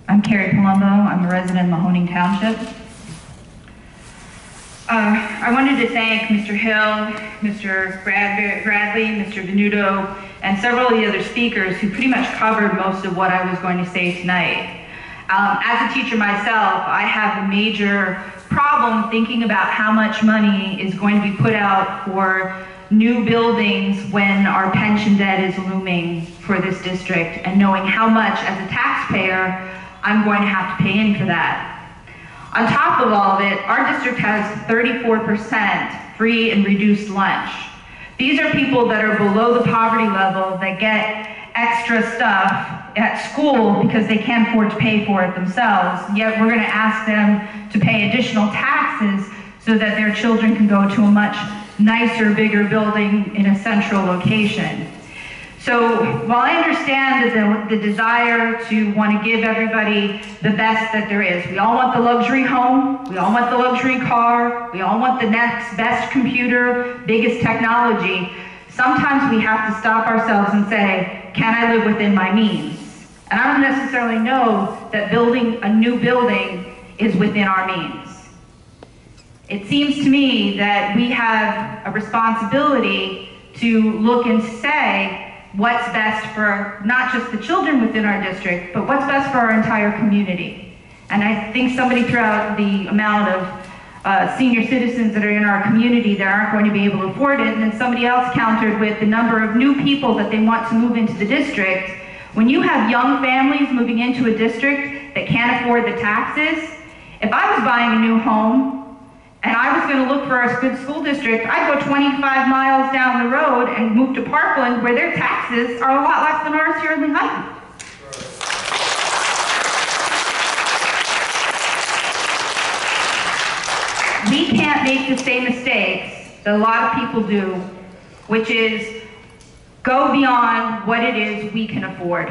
I'm Carrie Palumbo. I'm a resident of Mahoning Township. I wanted to thank Mr. Hill, Mr. Bradley, Mr. Venuto, and several of the other speakers who pretty much covered most of what I was going to say tonight. As a teacher myself, I have a major problem thinking about how much money is going to be put out for new buildings when our pension debt is looming for this district, and knowing how much as a taxpayer I'm going to have to pay in for that. On top of all of it, our district has 34% free and reduced lunch. These are people that are below the poverty level that get extra stuff at school because they can't afford to pay for it themselves, yet we're going to ask them to pay additional taxes so that their children can go to a much nicer, bigger building in a central location. So while I understand the desire to want to give everybody the best that there is, we all want the luxury home, we all want the luxury car, we all want the next best computer, biggest technology, sometimes we have to stop ourselves and say, can I live within my means? And I don't necessarily know that building a new building is within our means. It seems to me that we have a responsibility to look and say what's best for not just the children within our district, but what's best for our entire community. And I think somebody threw out the amount of senior citizens that are in our community that aren't going to be able to afford it, and then somebody else countered with the number of new people that they want to move into the district. When you have young families moving into a district that can't afford the taxes, if I was buying a new home and I was going to look for a good school district, I'd go 25 miles down the road and move to Parkland, where their taxes are a lot less than ours here in Lehighton. We can't make the same mistakes that a lot of people do, which is go beyond what it is we can afford.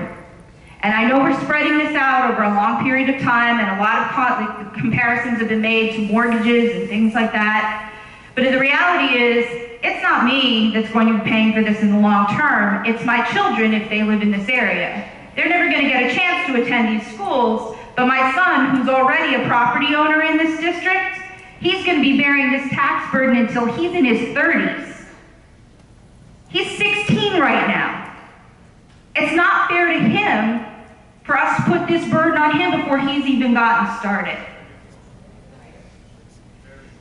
And I know we're spreading this out over a long period of time, and a lot of comparisons have been made to mortgages and things like that. But the reality is, it's not me that's going to be paying for this in the long term. It's my children if they live in this area. They're never going to get a chance to attend these schools, but my son, who's already a property owner in this district, he's going to be bearing this tax burden until he's in his 30s. He's 16 right now. It's not fair to him for us to put this burden on him before he's even gotten started.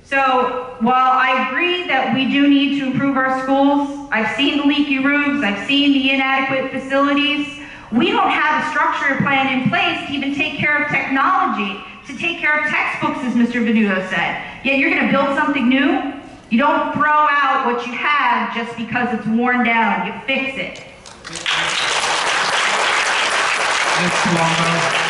So while I agree that we do need to improve our schools, I've seen the leaky roofs, I've seen the inadequate facilities, we don't have a structure plan in place to even take care of technology, to take care of textbooks, as Mr. Venuto said. Yet you're going to build something new? You don't throw out what you have just because it's worn down. You fix it. Ms. Palumbo.